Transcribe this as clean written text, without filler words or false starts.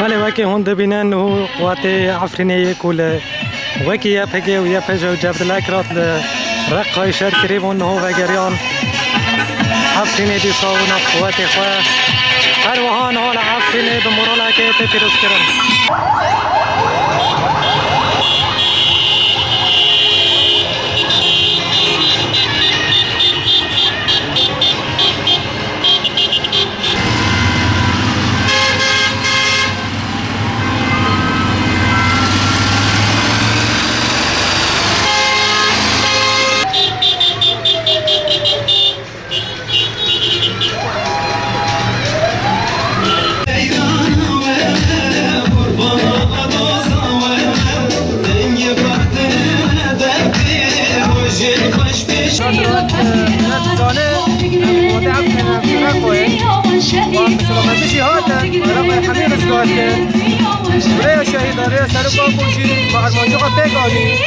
ولی وکی هند بینن و قوات عفرینی کل وکی یا پگی و یا پجا و جبد لکرات رقای شد کریبون هو وگریان عفرینی دی صاون قوات خواه هر وهان حال عفرینی بمرولا که تپیروز کرن سلامتی هاتن برای همه رزگار کرد برای شهیداره سر با کشی با ارمانجا پیگانی